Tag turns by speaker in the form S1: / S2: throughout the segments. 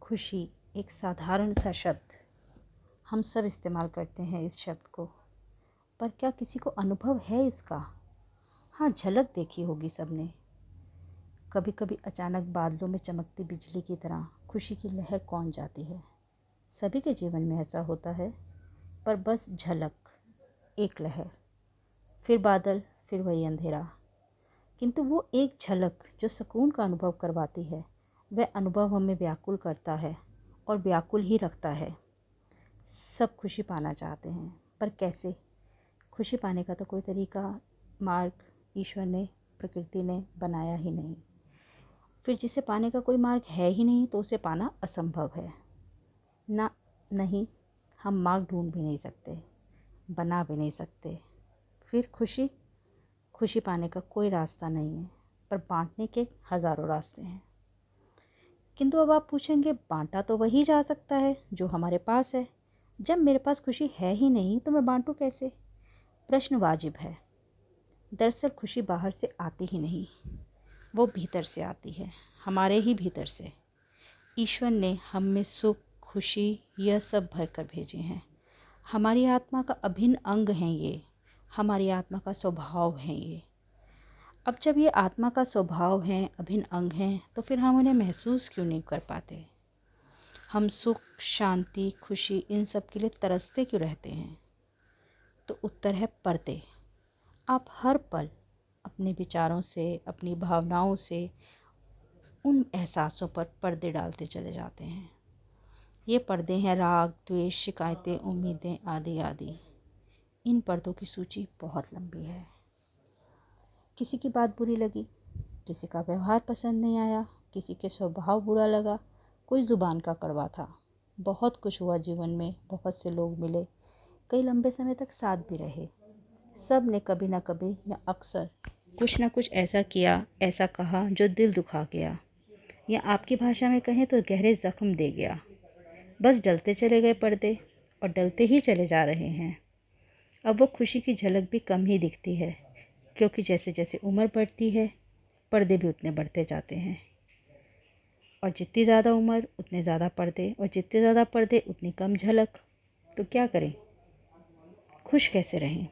S1: खुशी एक साधारण सा शब्द, हम सब इस्तेमाल करते हैं इस शब्द को, पर क्या किसी को अनुभव है इसका? हाँ, झलक देखी होगी सबने। कभी कभी अचानक बादलों में चमकती बिजली की तरह खुशी की लहर कौन जाती है। सभी के जीवन में ऐसा होता है, पर बस झलक, एक लहर, फिर बादल, फिर वही अंधेरा। किंतु वो एक झलक जो सुकून का अनुभव करवाती है, वह अनुभव हमें व्याकुल करता है और व्याकुल ही रखता है। सब खुशी पाना चाहते हैं, पर कैसे? खुशी पाने का तो कोई तरीका, मार्ग ईश्वर ने, प्रकृति ने बनाया ही नहीं। फिर जिसे पाने का कोई मार्ग है ही नहीं, तो उसे पाना असंभव है ना। नहीं, हम मार्ग ढूंढ भी नहीं सकते, बना भी नहीं सकते। फिर खुशी पाने का कोई रास्ता नहीं है, पर बांटने के हज़ारों रास्ते हैं। किंतु अब आप पूछेंगे, बांटा तो वही जा सकता है जो हमारे पास है। जब मेरे पास खुशी है ही नहीं, तो मैं बांटूं कैसे? प्रश्न वाजिब है। दरअसल खुशी बाहर से आती ही नहीं, वो भीतर से आती है, हमारे ही भीतर से। ईश्वर ने हम में सुख, खुशी, यह सब भर कर भेजे हैं। हमारी आत्मा का अभिन्न अंग हैं ये, हमारी आत्मा का स्वभाव है ये। अब जब ये आत्मा का स्वभाव है, अभिन्न अंग हैं, तो फिर हम उन्हें महसूस क्यों नहीं कर पाते? हम सुख, शांति, खुशी, इन सब के लिए तरसते क्यों रहते हैं? तो उत्तर है पर्दे। आप हर पल अपने विचारों से, अपनी भावनाओं से उन एहसासों पर पर्दे डालते चले जाते हैं। ये पर्दे हैं राग, द्वेष, शिकायतें, उम्मीदें, आदि आदि। इन पर्दों की सूची बहुत लंबी है। किसी की बात बुरी लगी, किसी का व्यवहार पसंद नहीं आया, किसी के स्वभाव बुरा लगा, कोई ज़ुबान का कड़वा था। बहुत कुछ हुआ जीवन में, बहुत से लोग मिले, कई लंबे समय तक साथ भी रहे। सब ने कभी ना कभी या अक्सर कुछ ना कुछ ऐसा किया, ऐसा कहा जो दिल दुखा गया, या आपकी भाषा में कहें तो गहरे जख्म दे गया। बस डलते चले गए पर्दे, और डलते ही चले जा रहे हैं। अब वो खुशी की झलक भी कम ही दिखती है, क्योंकि जैसे जैसे उम्र बढ़ती है, पर्दे भी उतने बढ़ते जाते हैं। और जितनी ज़्यादा उम्र उतने ज़्यादा पर्दे, और जितने ज़्यादा पर्दे उतनी कम झलक। तो क्या करें? खुश कैसे रहें?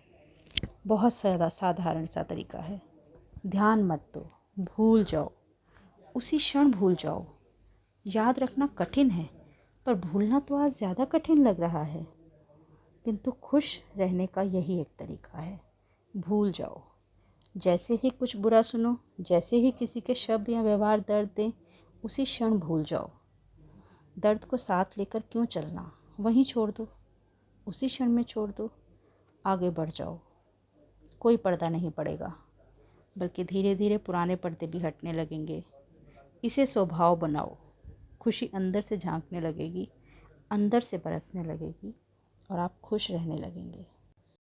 S1: बहुत साधारण सा तरीका है। ध्यान मत दो, भूल जाओ, उसी क्षण भूल जाओ। याद रखना कठिन है, पर भूलना तो आज ज़्यादा कठिन लग रहा है। किंतु खुश रहने का यही एक तरीका है, भूल जाओ। जैसे ही कुछ बुरा सुनो, जैसे ही किसी के शब्द या व्यवहार दर्द दें, उसी क्षण भूल जाओ। दर्द को साथ लेकर क्यों चलना, वहीं छोड़ दो, उसी क्षण में छोड़ दो। आगे बढ़ जाओ। कोई पर्दा नहीं पड़ेगा, बल्कि धीरे धीरे पुराने पर्दे भी हटने लगेंगे। इसे स्वभाव बनाओ। खुशी अंदर से झांकने लगेगी, अंदर से बरसने लगेगी, और आप खुश रहने लगेंगे।